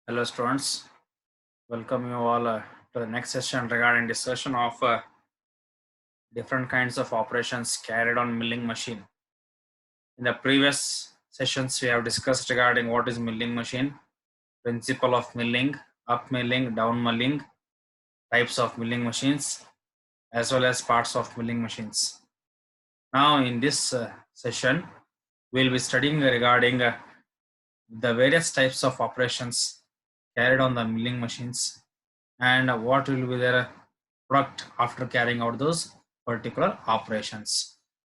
Hello students, welcome you all to the next session regarding discussion of different kinds of operations carried on milling machine. In the previous sessions we have discussed regarding what is milling machine, principle of milling, up milling, down milling, types of milling machines as well as parts of milling machines. Now in this session we will be studying regarding the various types of operations carried on the milling machines and what will be their product after carrying out those particular operations.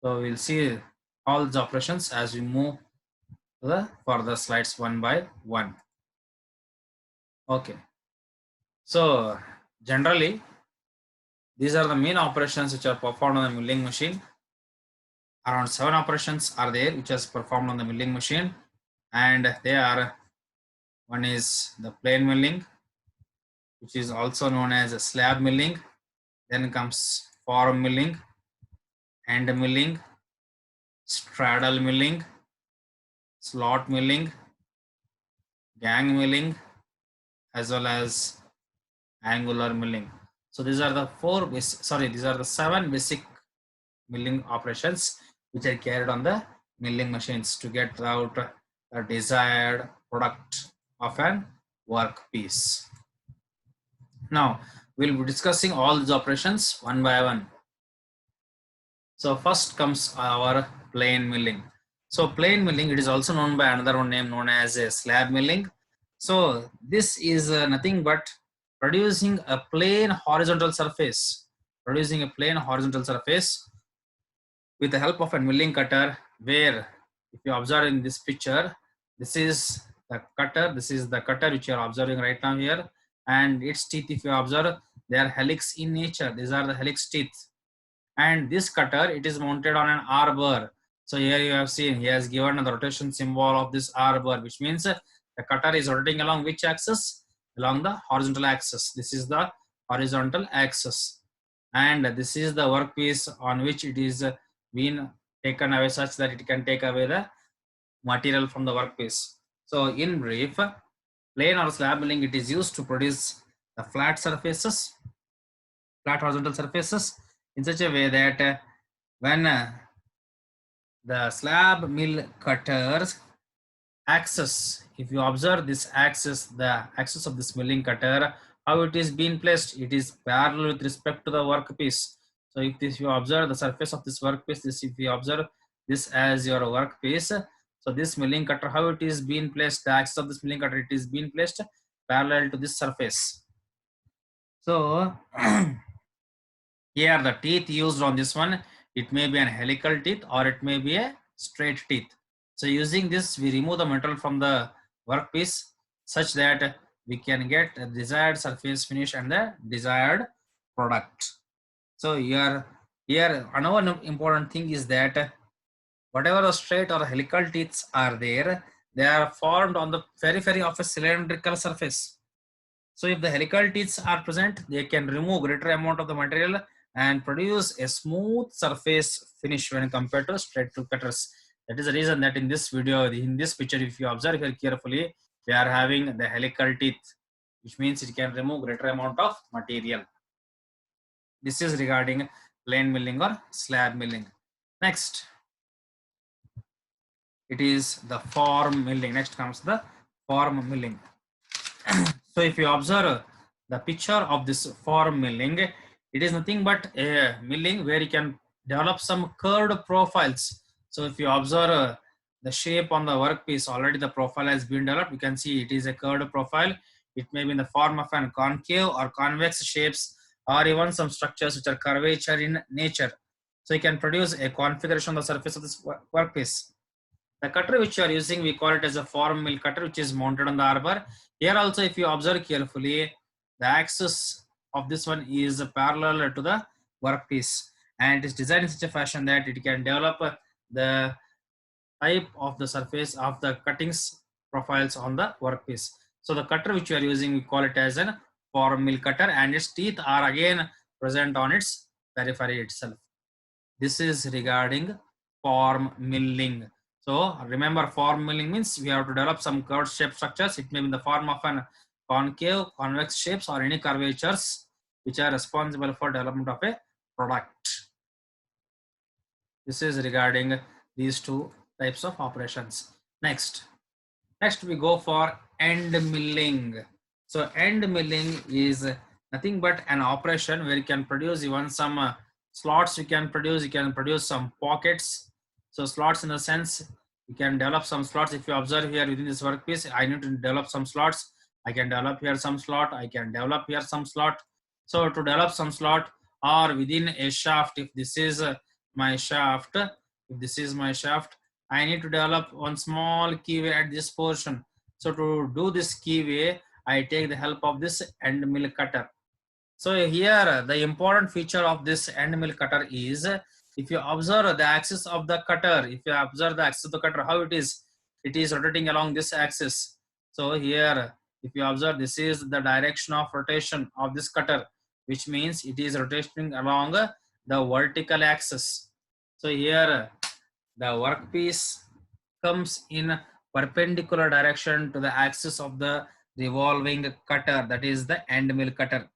So we'll see all the operations as we move to the further slides one by one. Okay. So generally, these are the main operations which are performed on the milling machine. Around 7 operations are there which is performed on the milling machine, and they are: one is the plane milling, which is also known as a slab milling. Then comes form milling, end milling, straddle milling, slot milling, gang milling, as well as angular milling. So these are the these are the 7 basic milling operations which are carried on the milling machines to get out the desired product of an workpiece. Now we'll be discussing all these operations one by one. So first comes our plane milling. So plane milling, it is also known by another one name known as a slab milling. So this is nothing but producing a plain horizontal surface, with the help of a milling cutter, where if you observe in this picture, this is the cutter which you are observing right now here, and its teeth, if you observe, they are helix in nature. These are the helix teeth, and this cutter, it is mounted on an arbor. So here you have seen he has given the rotation symbol of this arbor, which means the cutter is rotating along which axis? Along the horizontal axis. This is the horizontal axis, and this is the workpiece on which it is being taken away, such that it can take away the material from the workpiece. So in brief, plane or slab milling, it is used to produce the flat horizontal surfaces in such a way that when the slab mill cutters axis, if you observe this axis, the axis of this milling cutter, how it is being placed, it is parallel with respect to the workpiece. So if you observe the surface of this workpiece, if you observe this as your workpiece, so this milling cutter, how it is being placed, the axis of this milling cutter, it is being placed parallel to this surface. So here the teeth used on this one, it may be an helical teeth or it may be a straight teeth. So using this, we remove the metal from the workpiece such that we can get a desired surface finish and the desired product. So here another important thing is that whatever the straight or helical teeth are there, they are formed on the periphery of a cylindrical surface. So if the helical teeth are present, they can remove greater amount of the material and produce a smooth surface finish when compared to straight tooth cutters. That is the reason that in this video, in this picture, if you observe here carefully, we are having the helical teeth, which means it can remove greater amount of material. This is regarding plane milling or slab milling. Next, it is the form milling. Next comes the form milling. So if you observe the picture of this form milling, it is nothing but a milling where you can develop some curved profiles. So if you observe the shape on the workpiece, already the profile has been developed. You can see it is a curved profile. It may be in the form of an concave or convex shapes, or even some structures which are curvature in nature. So you can produce a configuration on the surface of this workpiece. The cutter which you are using, we call it as a form mill cutter, which is mounted on the arbor. Here also, if you observe carefully, the axis of this one is parallel to the workpiece, and it is designed in such a fashion that it can develop the type of the surface of the cuttings profiles on the workpiece. So the cutter which you are using, we call it as a form mill cutter, and its teeth are again present on its periphery itself. This is regarding form milling. So remember, form milling means we have to develop some curved shape structures. It may be in the form of an concave, convex shapes or any curvatures which are responsible for development of a product. This is regarding these two types of operations. Next we go for end milling. So end milling is nothing but an operation where you can produce even some slots. You can produce some pockets. So slots in the sense you can develop some slots. If you observe here within this workpiece, I need to develop some slots. I can develop here some slot. I can develop here some slot. So to develop some slot or within a shaft, if this is my shaft, I need to develop one small keyway at this portion. So to do this keyway, I take the help of this end mill cutter. So here the important feature of this end mill cutter is, if you observe the axis of the cutter, how it is rotating along this axis. So here, if you observe, this is the direction of rotation of this cutter, which means it is rotating along the vertical axis. So here the workpiece comes in perpendicular direction to the axis of the revolving cutter, that is the end mill cutter.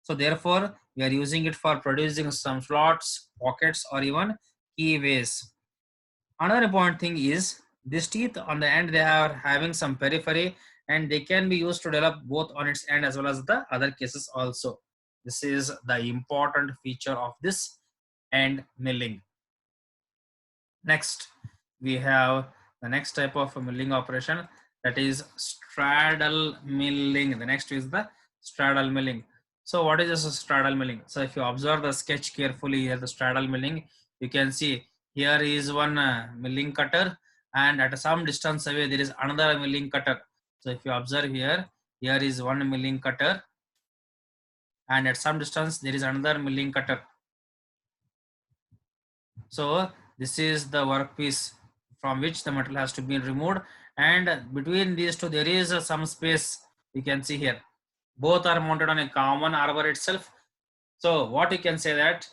So therefore, we are using it for producing some slots, pockets, or even keyways. Another important thing is this teeth on the end, they are having some periphery and they can be used to develop both on its end as well as the other cases also. This is the important feature of this end milling. Next, we have the next type of milling operation, that is straddle milling. The next is the straddle milling. So what is this straddle milling? So if you observe the sketch carefully here, the straddle milling, you can see here is one milling cutter and at some distance away there is another milling cutter. So if you observe here, here is one milling cutter and at some distance there is another milling cutter. So this is the workpiece from which the metal has to be removed, and between these two there is some space. You can see here both are mounted on a common arbor itself. So what you can say that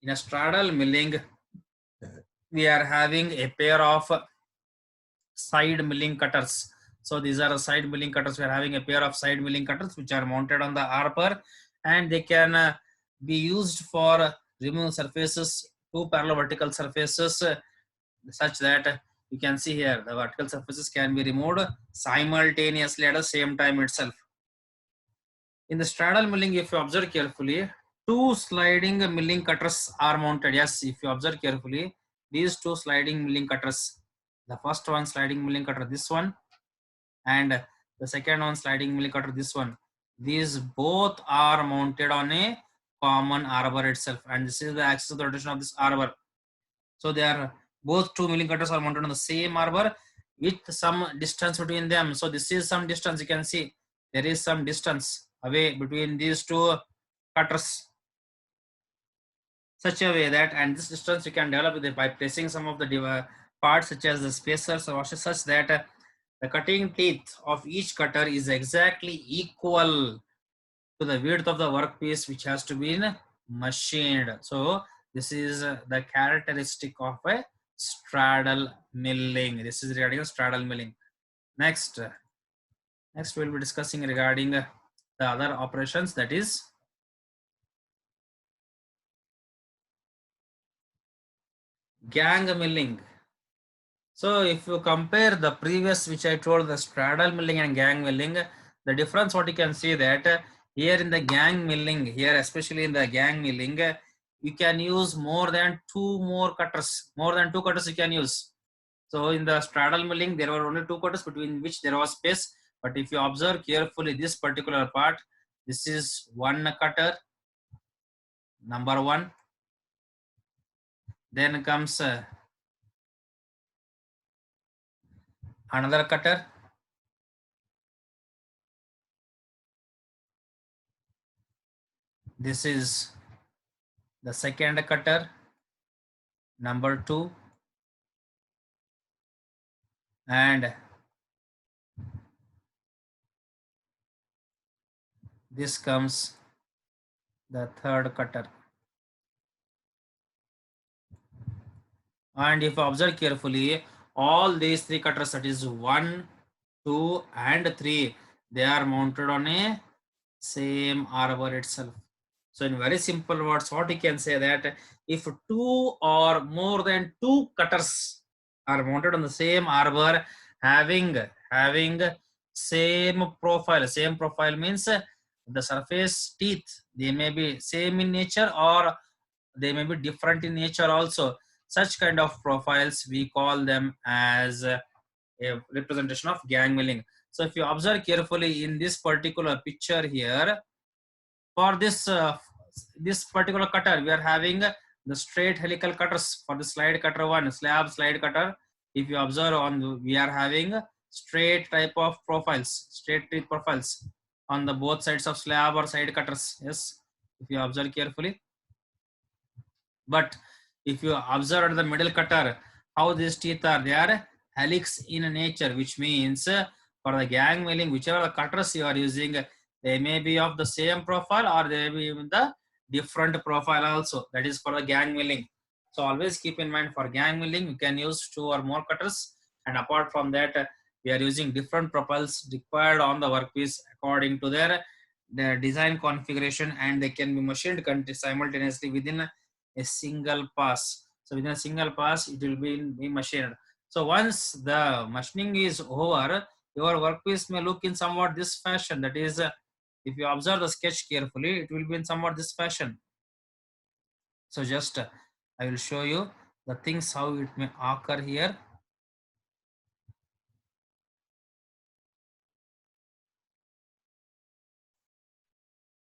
in a straddle milling we are having a pair of side milling cutters. So these are side milling cutters. We are having a pair of side milling cutters which are mounted on the arbor, and they can be used for removing surfaces, two parallel vertical surfaces, such that you can see here the vertical surfaces can be removed simultaneously at the same time itself. In the straddle milling, if you observe carefully, two sliding milling cutters are mounted. Yes, if you observe carefully, these two sliding milling cutters, the first one sliding milling cutter, this one, and the second one sliding milling cutter, this one, these both are mounted on a common arbor itself, and this is the axis of the rotation of this arbor. So they are both two milling cutters are mounted on the same arbor with some distance between them. So this is some distance. You can see there is some distance away between these two cutters, such a way that, and this distance you can develop with it by placing some of the parts such as the spacers or washes, such that the cutting teeth of each cutter is exactly equal to the width of the workpiece which has to be machined. So this is the characteristic of a straddle milling. This is regarding straddle milling. Next we'll be discussing regarding the other operations, that is gang milling. So if you compare the previous which I told, the straddle milling and gang milling, the difference what you can see that here in the gang milling, here especially in the gang milling, you can use more than two cutters you can use. So in the straddle milling there were only two cutters between which there was space, but if you observe carefully this particular part, this is one cutter, number one, then comes another cutter, this is the second cutter, number two, and this comes the third cutter. And if you observe carefully, all these three cutters, that is 1, 2 and 3, they are mounted on a same arbor itself. So in very simple words, what you can say that if two or more than two cutters are mounted on the same arbor having same profile means the surface teeth, they may be same in nature or they may be different in nature also. Such kind of profiles we call them as a representation of gang milling. So if you observe carefully in this particular picture here, for this particular cutter, we are having the straight helical cutters. For the slide cutter one, slide cutter, if you observe on, we are having straight type of profiles, straight teeth profiles on the both sides of slab or side cutters. Yes, if you observe carefully. But if you observe the middle cutter, how these teeth are, they are helix in nature, which means for the gang milling, whichever the cutters you are using, they may be of the same profile or they may be in the different profile also. That is for the gang milling. So always keep in mind, for gang milling, you can use 2 or more cutters, and apart from that, we are using different profiles required on the workpiece according to their design configuration, and they can be machined simultaneously within a single pass. So within a single pass, it will be machined. So once the machining is over, your workpiece may look in somewhat this fashion. That is, if you observe the sketch carefully, it will be in somewhat this fashion. So just I will show you the things how it may occur here.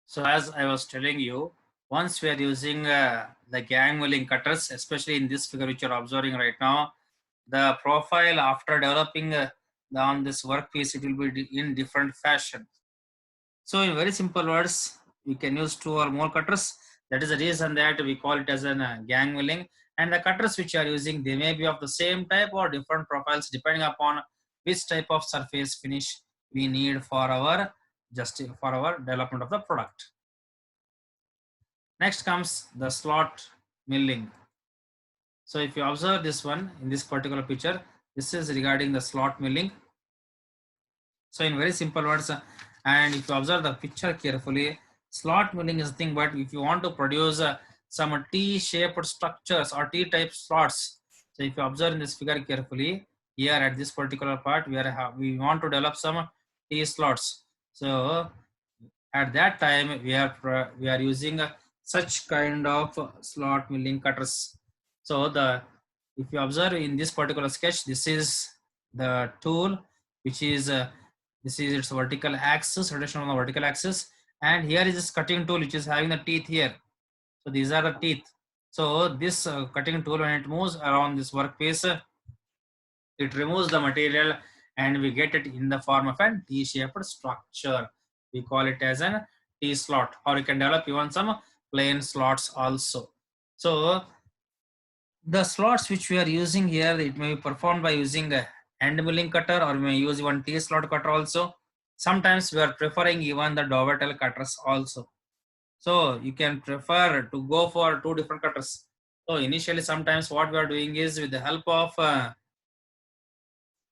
So as I was telling you, once we are using the gang milling cutters, especially in this figure which you are observing right now, the profile after developing on this workpiece, it will be in different fashion. So in very simple words, we can use 2 or more cutters. That is the reason that we call it as a gang milling. And the cutters which you are using, they may be of the same type or different profiles depending upon which type of surface finish we need for our development of the product. Next comes the slot milling. So if you observe this one in this particular picture, this is regarding the slot milling. So in very simple words, and if you observe the picture carefully, slot milling is the thing, but if you want to produce some T-shaped structures or T-type slots, so if you observe in this figure carefully, here at this particular part, we want to develop some T slots. So at that time, we are using such kind of slot milling cutters. So if you observe in this particular sketch, this is the tool which is this is its vertical axis, rotation on the vertical axis, and here is this cutting tool which is having the teeth here. So these are the teeth. So this cutting tool, when it moves around this workpiece, it removes the material and we get it in the form of an T-shaped structure. We call it as an T slot, or you can develop even some plain slots also. So the slots which we are using here, it may be performed by using a hand milling cutter, or we may use one T slot cutter also. Sometimes we are preferring even the Dovatel cutters also. So you can prefer to go for 2 different cutters. So initially, sometimes what we are doing is with the help of to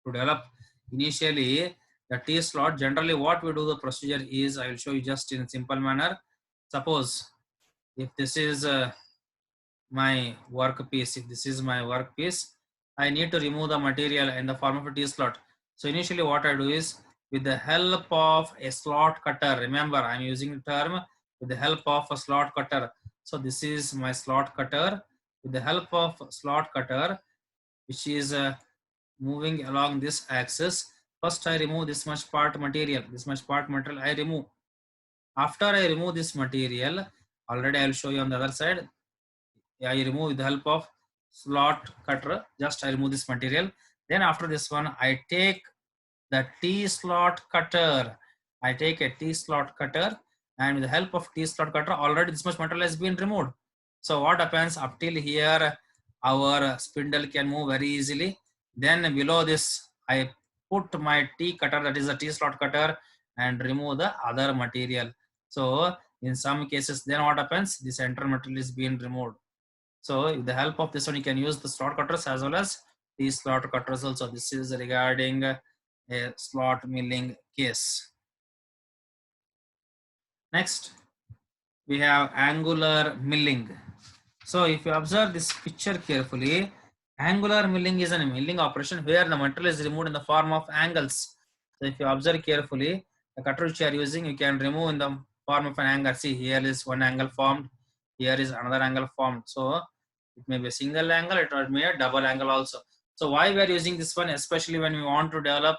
develop initially the T slot. Generally, what we do the procedure is, I will show you just in a simple manner. Suppose if this is my workpiece, I need to remove the material in the form of a T slot. So initially what I do is, with the help of a slot cutter, remember I'm using the term with the help of a slot cutter. So this is my slot cutter. With the help of slot cutter, which is moving along this axis, first I remove this much part material, I remove. After I remove this material, already I will show you on the other side, I remove with the help of slot cutter. Just I remove this material. Then after this one, I take the T slot cutter. I take a T slot cutter, and with the help of T slot cutter, already this much material has been removed. So what happens up till here, our spindle can move very easily. Then below this, I put my T cutter, that is a T slot cutter, and remove the other material. So in some cases, then what happens? This entire material is being removed. So with the help of this one, you can use the slot cutters as well as these slot cutters also. This is regarding a slot milling case. Next, we have angular milling. So if you observe this picture carefully, angular milling is a milling operation where the material is removed in the form of angles. So if you observe carefully, the cutter which you are using, you can remove in the form of an angle. See, here is one angle formed, here is another angle formed. So it may be a single angle, it may be a double angle also. So why we are using this one, especially when we want to develop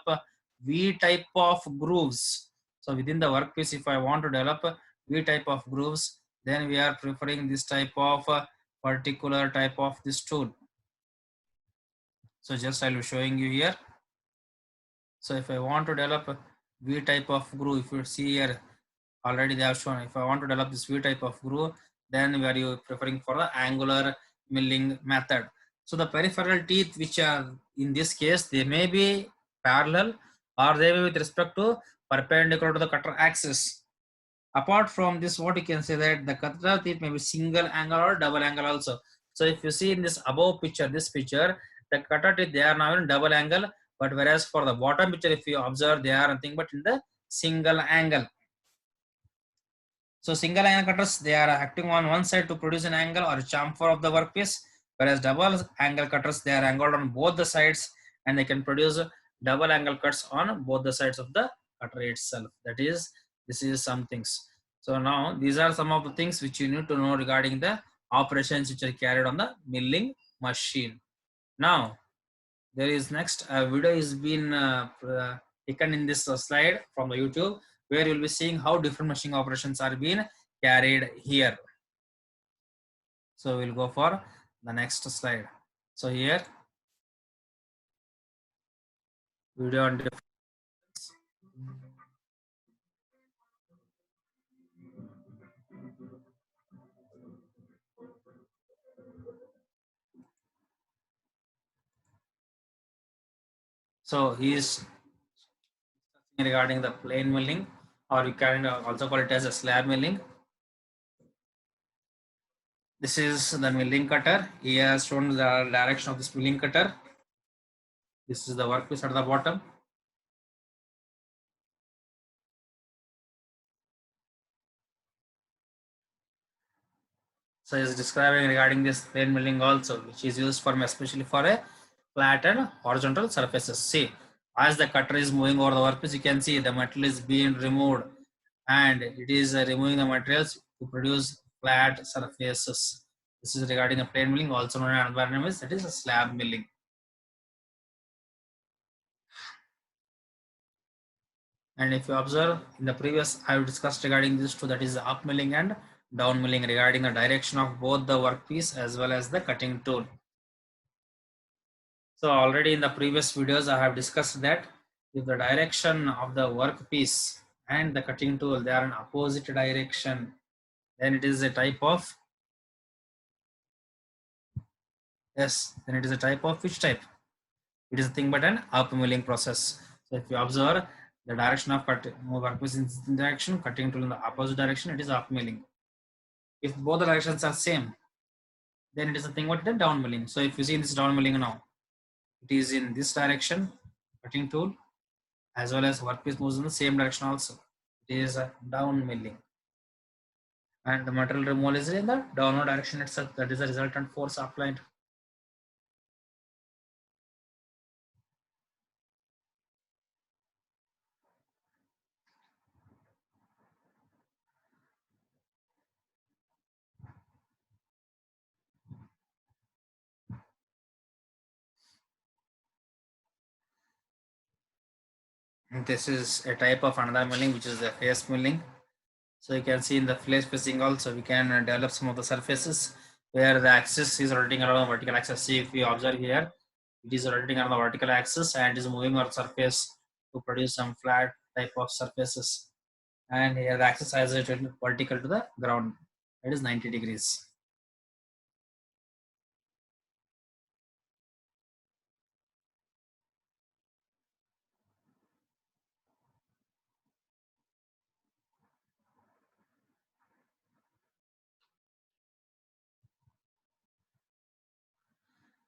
V type of grooves. So within the workpiece, if I want to develop V type of grooves, then we are preferring this type of particular type of this tool. So just I will showing you here. So if I want to develop a V type of groove, if you see here, already they have shown. If I want to develop this V type of groove, then we are you preferring for the angular milling method. So the peripheral teeth, which are in this case, they may be parallel or they may be with respect to perpendicular to the cutter axis. Apart from this, what you can say that the cutter teeth may be single angle or double angle also. So if you see in this above picture, this picture, the cutter teeth, they are now in double angle, but whereas for the bottom picture, if you observe, they are nothing but in the single angle. So single angle cutters, they are acting on one side to produce an angle or chamfer of the workpiece, whereas double angle cutters, they are angled on both the sides and they can produce double angle cuts on both the sides of the cutter itself. That is, this is some things. So now these are some of the things which you need to know regarding the operations which are carried on the milling machine. Now there is next video is been taken in this slide from the YouTube, where you'll be seeing how different machining operations are being carried here. So we'll go for the next slide. So here video on different. So he is regarding the plane milling, or you can also call it as a slab milling. This is the milling cutter. He has shown the direction of this milling cutter. This is the workpiece at the bottom. So is describing regarding this plane milling also, which is used for especially for a flat and horizontal surfaces. See, as the cutter is moving over the workpiece, you can see the metal is being removed, and it is removing the materials to produce flat surfaces. This is regarding a plane milling, also known as another name is that is a slab milling. And if you observe in the previous, I have discussed regarding this two, that is the up milling and down milling, regarding the direction of both the workpiece as well as the cutting tool. So already in the previous videos, I have discussed that if the direction of the workpiece and the cutting tool, they are in opposite direction, then it is a type of, yes, then it is a type of which type? It is a thing but an up milling process. So if you observe the direction of workpiece in this direction, cutting tool in the opposite direction, it is up milling. If both the directions are same, then it is a thing what the down milling. So if you see this down milling now, it is in this direction, cutting tool, as well as workpiece moves in the same direction also. It is a down milling. And the material removal is in the downward direction itself. That is the resultant force applied. And this is a type of another milling, which is the face milling. So you can see in the face facing also, we can develop some of the surfaces where the axis is rotating around the vertical axis. See, if you observe here, it is rotating around the vertical axis and is moving our surface to produce some flat type of surfaces. And here the axis is vertical to the ground. It is 90 degrees.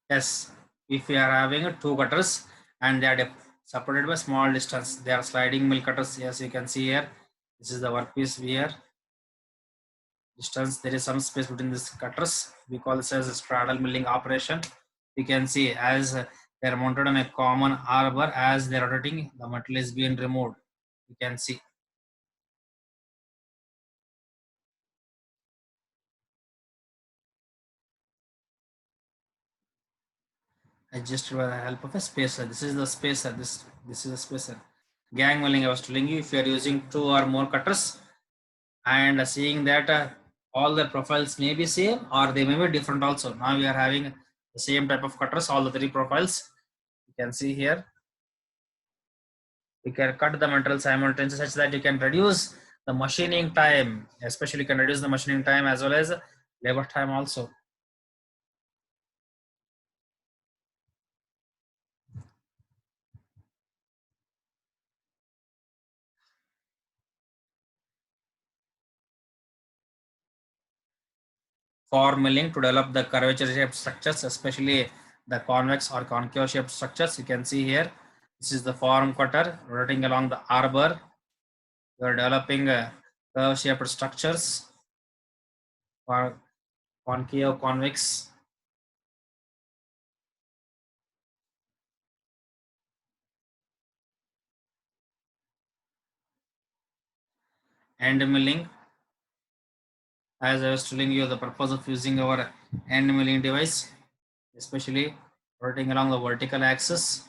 Yes, if we are having two cutters and they are separated by small distance, they are sliding mill cutters. Yes, you can see here. This is the workpiece here. Distance, there is some space between these cutters. We call this as a straddle milling operation. You can see as they are mounted on a common arbor, as they are rotating, the metal is being removed. You can see. Adjusted by the help of a spacer. This is the spacer. This is a spacer. Gang milling, I was telling you, if you are using two or more cutters and seeing that all the profiles may be same or they may be different also. Now we are having the same type of cutters, all the three profiles. You can see here. You can cut the material simultaneously such that you can reduce the machining time, especially you can reduce the machining time as well as labor time also. For milling to develop the curvature shaped structures, especially the convex or concave shaped structures, you can see here. This is the form cutter rotating along the arbor. You are developing curve shaped structures for concave, convex. End milling, as I was telling you, the purpose of using our end milling device, especially rotating along the vertical axis,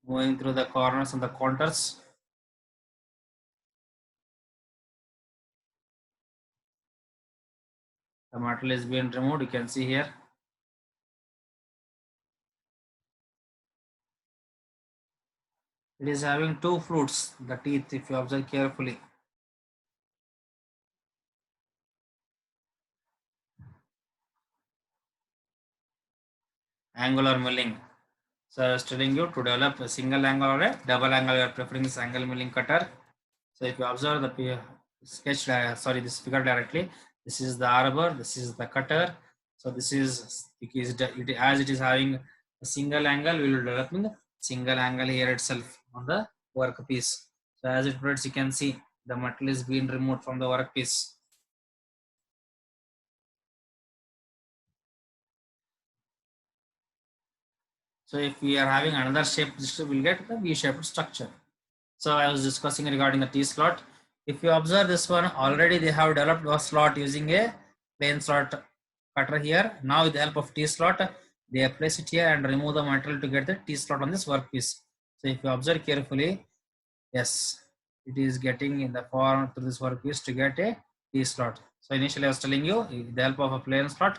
moving through the corners and the contours. The metal is being removed, you can see here. It is having two flutes, the teeth, if you observe carefully. Angular milling. So I was telling you to develop a single angle or a double angle, you are preferring this angle milling cutter. So if you observe the sketch, this figure directly, this is the arbor, this is the cutter. So this is, as it is having a single angle, we will developing a single angle here itself on the workpiece. So as it rotates, you can see the metal is being removed from the workpiece. So if we are having another shape, we will get the V-shaped structure. So I was discussing regarding the T-slot. If you observe this one, already they have developed a slot using a plain slot cutter here. Now with the help of T-slot, they place it here and remove the material to get the T-slot on this workpiece. So if you observe carefully, yes, it is getting in the form through this workpiece to get a T-slot. So initially I was telling you, with the help of a plain slot,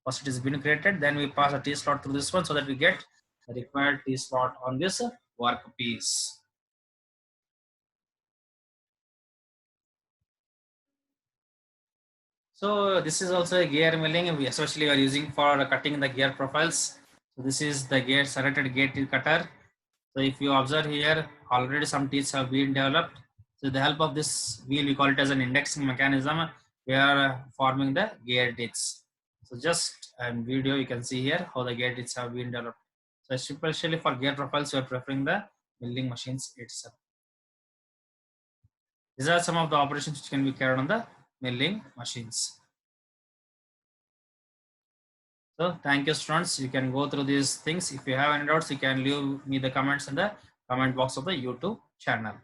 first it is been created, then we pass a T-slot through this one so that we get the required T-slot on this workpiece. So this is also a gear milling, we especially are using for cutting the gear profiles. So this is the gear serrated gate cutter. So if you observe here, already some teeth have been developed. So with the help of this wheel, we call it as an indexing mechanism. We are forming the gear teeth. So just in video, you can see here how the gear teeth have been developed. So especially for gear profiles, we are preferring the milling machines itself. These are some of the operations which can be carried on the milling machines. So thank you, students. You can go through these things. If you have any doubts, you can leave me the comments in the comment box of the YouTube channel.